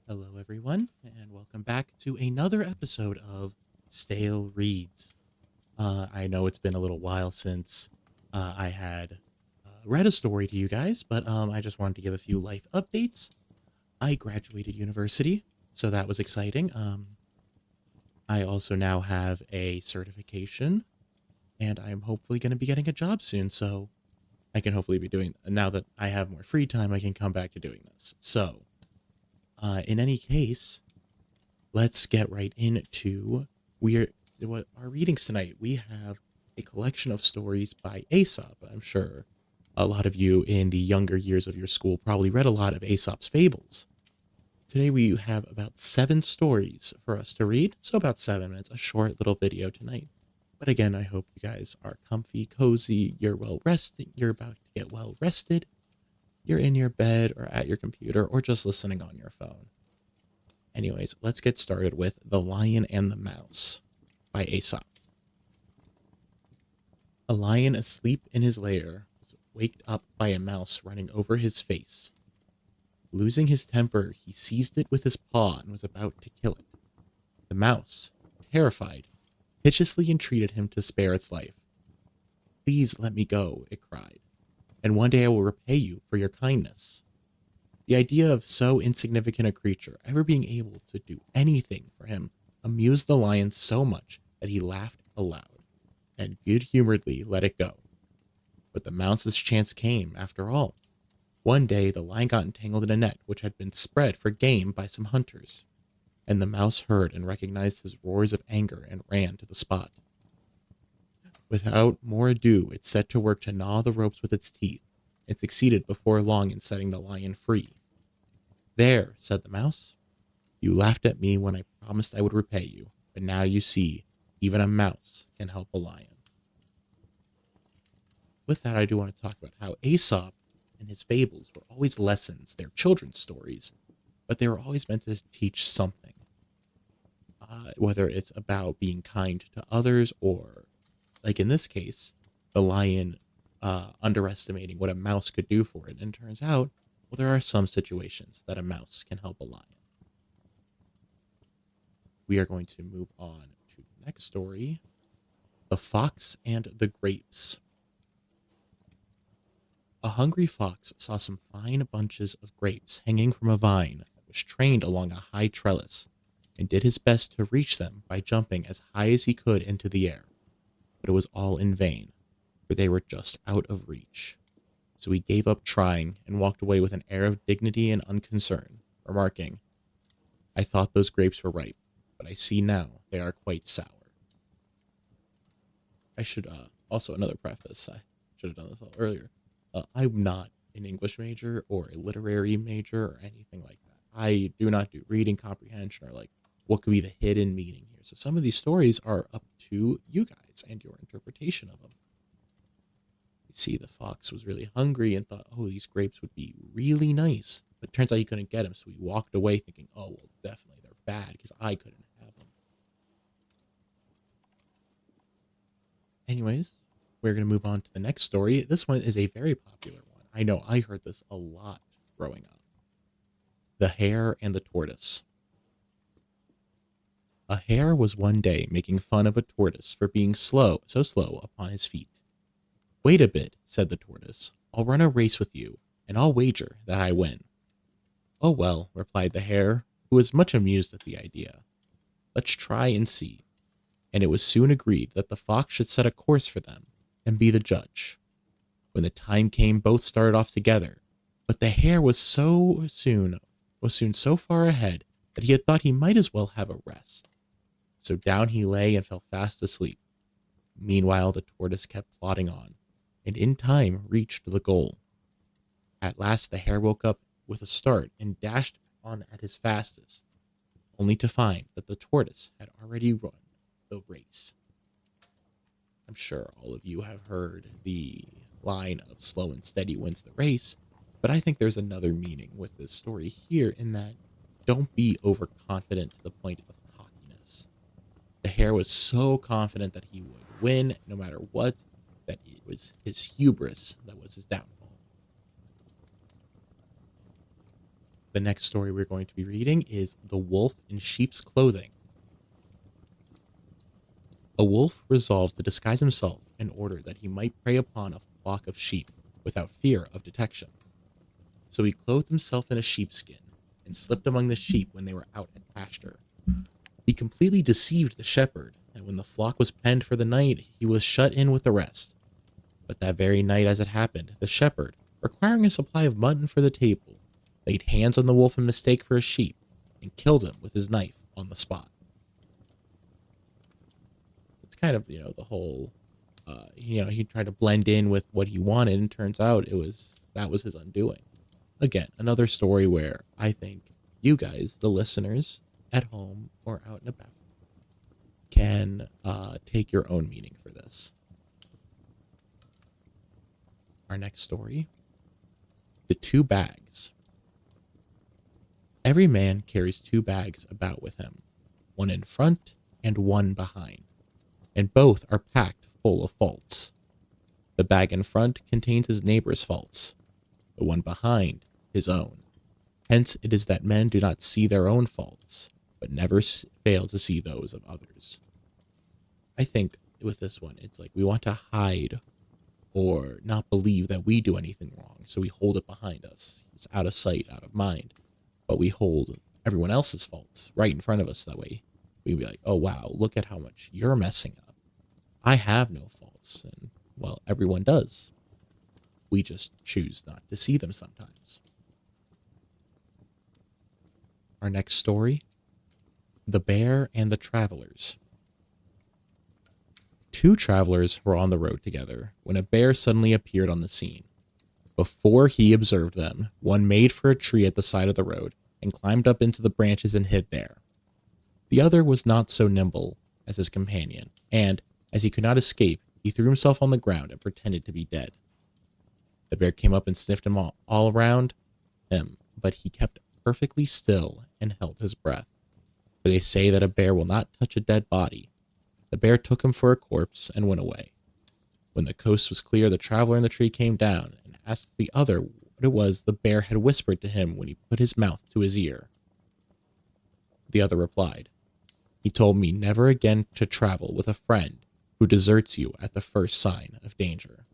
Hello, everyone, and welcome back to another episode of Stale Reads. I know it's been a little while since I had read a story to you guys, but I just wanted to give a few life updates. I graduated university, so that was exciting. I also now have a certification, and I'm hopefully going to be getting a job soon, so I can hopefully be doing, now that I have more free time, I can come back to doing this. So, in any case, let's get right into we're what our readings tonight. We have a collection of stories by Aesop. I'm sure a lot of you in the younger years of your school probably read a lot of Aesop's fables. Today we have about 7 stories for us to read, so about 7 minutes, a short little video tonight. But again, I hope you guys are comfy, cozy, you're well rested, you're about to get well rested, you're in your bed or at your computer or just listening on your phone. Anyways, let's get started with The Lion and the Mouse by Aesop. A lion asleep in his lair was waked up by a mouse running over his face. Losing his temper, he seized it with his paw and was about to kill it. The mouse, terrified, piteously entreated him to spare its life. Please let me go, it cried, and one day I will repay you for your kindness. The idea of so insignificant a creature ever being able to do anything for him amused the lion so much that he laughed aloud and good humoredly let it go. But the mouse's chance came, after all. One day the lion got entangled in a net which had been spread for game by some hunters, and the mouse heard and recognized his roars of anger and ran to the spot. Without more ado, it set to work to gnaw the ropes with its teeth, and succeeded before long in setting the lion free. There, said the mouse, you laughed at me when I promised I would repay you, but now you see, even a mouse can help a lion. With that, I do want to talk about how Aesop and his fables were always lessons. They're children's stories, but they were always meant to teach something. Whether it's about being kind to others or, like in this case, the lion underestimating what a mouse could do for it. And it turns out, well, there are some situations that a mouse can help a lion. We are going to move on to the next story, The Fox and the Grapes. A hungry fox saw some fine bunches of grapes hanging from a vine that was trained along a high trellis, and did his best to reach them by jumping as high as he could into the air. But it was all in vain, for they were just out of reach. So he gave up trying and walked away with an air of dignity and unconcern, remarking, I thought those grapes were ripe, but I see now they are quite sour. I should, also another preface, I should have done this a little earlier. I'm not an English major or a literary major or anything like that. I do not do reading comprehension or like what could be the hidden meaning here. So some of these stories are up to you guys and your interpretation of them. You see, the fox was really hungry and thought, oh, these grapes would be really nice. But it turns out he couldn't get them, so he walked away thinking, oh, well, definitely they're bad because I couldn't have them. Anyways, we're going to move on to the next story. This one is a very popular one. I know I heard this a lot growing up. The Hare and the Tortoise. A hare was one day making fun of a tortoise for being so slow upon his feet. Wait a bit, said the tortoise. I'll run a race with you, and I'll wager that I win. Oh well, replied the hare, who was much amused at the idea. Let's try and see. And it was soon agreed that the fox should set a course for them and be the judge. When the time came, both started off together, but the hare was soon so far ahead that he had thought he might as well have a rest. So down he lay and fell fast asleep. Meanwhile, the tortoise kept plodding on, and in time reached the goal. At last the hare woke up with a start and dashed on at his fastest, only to find that the tortoise had already run the race. I'm sure all of you have heard the line of slow and steady wins the race, but I think there's another meaning with this story here in that don't be overconfident to the point of cockiness. The hare was so confident that he would win no matter what, that it was his hubris that was his downfall. The next story we're going to be reading is The Wolf in Sheep's Clothing. A wolf resolved to disguise himself in order that he might prey upon a flock of sheep without fear of detection. So he clothed himself in a sheepskin and slipped among the sheep when they were out at pasture. He completely deceived the shepherd, and when the flock was penned for the night, he was shut in with the rest. But that very night, as it happened, the shepherd, requiring a supply of mutton for the table, laid hands on the wolf in mistake for a sheep, and killed him with his knife on the spot. It's kind of, the whole, he tried to blend in with what he wanted, and turns out that was his undoing. Again, another story where I think you guys, the listeners, at home or out and about, can take your own meaning for this. Our next story, The Two Bags. Every man carries two bags about with him, one in front and one behind, and both are packed full of faults. The bag in front contains his neighbor's faults, the one behind his own. Hence it is that men do not see their own faults, but never fail to see those of others. I think with this one, it's like we want to hide or not believe that we do anything wrong, so we hold it behind us. It's out of sight, out of mind. But we hold everyone else's faults right in front of us. That way we'd be like, oh, wow, look at how much you're messing up. I have no faults. And, well, everyone does. We just choose not to see them sometimes. Our next story, The Bear and the Travelers. Two travelers were on the road together when a bear suddenly appeared on the scene. Before he observed them, one made for a tree at the side of the road and climbed up into the branches and hid there. The other was not so nimble as his companion, and, as he could not escape, he threw himself on the ground and pretended to be dead. The bear came up and sniffed him all around him, but he kept perfectly still and held his breath. For they say that a bear will not touch a dead body. The bear took him for a corpse and went away. When the coast was clear, the traveler in the tree came down and asked the other what it was the bear had whispered to him when he put his mouth to his ear. The other replied, "He told me never again to travel with a friend who deserts you at the first sign of danger."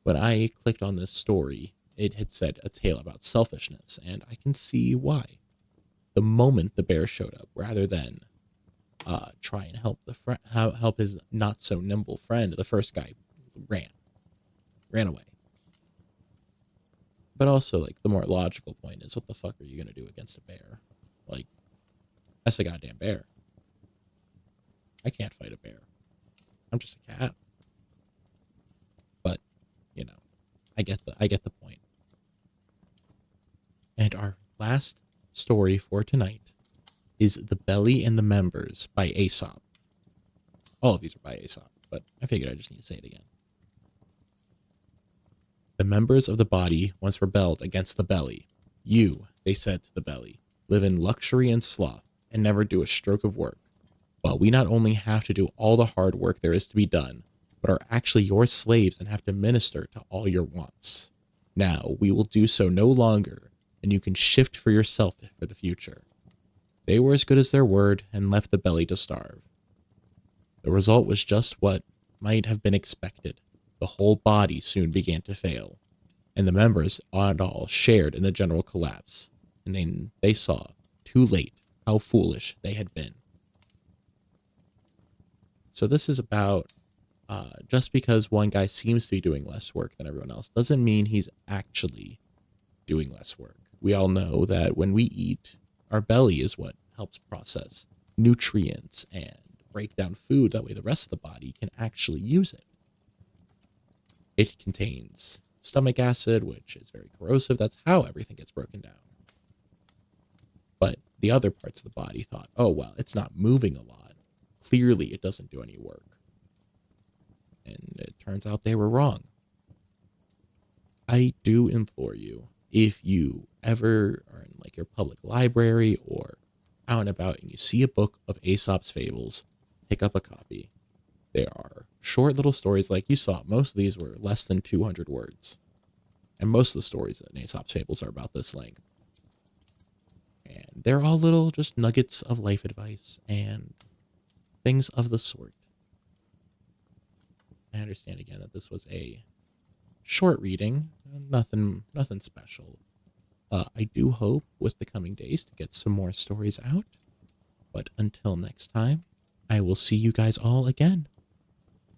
When I clicked on this story, it had said a tale about selfishness, and I can see why. The moment the bear showed up, rather than try and help help his not so nimble friend, the first guy ran away. But also, like, the more logical point is, what the fuck are you gonna do against a bear? Like, that's a goddamn bear. I can't fight a bear. I'm just a cat. But, I get the point. And our last story for tonight is The Belly and the Members by Aesop. All of these are by Aesop, but I figured I just need to say it again. The members of the body once rebelled against the belly. You, they said to the belly, live in luxury and sloth and never do a stroke of work. While we not only have to do all the hard work there is to be done, but are actually your slaves and have to minister to all your wants. Now we will do so no longer, and you can shift for yourself for the future. They were as good as their word and left the belly to starve. The result was just what might have been expected. The whole body soon began to fail, and the members all shared in the general collapse, and they saw, too late, how foolish they had been. So this is about just because one guy seems to be doing less work than everyone else doesn't mean he's actually doing less work. We all know that when we eat, our belly is what helps process nutrients and break down food. That way the rest of the body can actually use it. It contains stomach acid, which is very corrosive. That's how everything gets broken down. But the other parts of the body thought, oh, well, it's not moving a lot. Clearly, it doesn't do any work. And it turns out they were wrong. I do implore you, if you ever are in like your public library or out and about and you see a book of Aesop's fables, pick up a copy. They are short little stories like you saw. Most of these were less than 200 words. And most of the stories in Aesop's fables are about this length. they're all little just nuggets of life advice and things of the sort. I understand again that this was a short reading, nothing special. I do hope with the coming days to get some more stories out. But until next time, I will see you guys all again.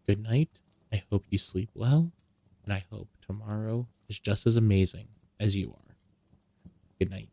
Good night. I hope you sleep well, and I hope tomorrow is just as amazing as you are. Good night.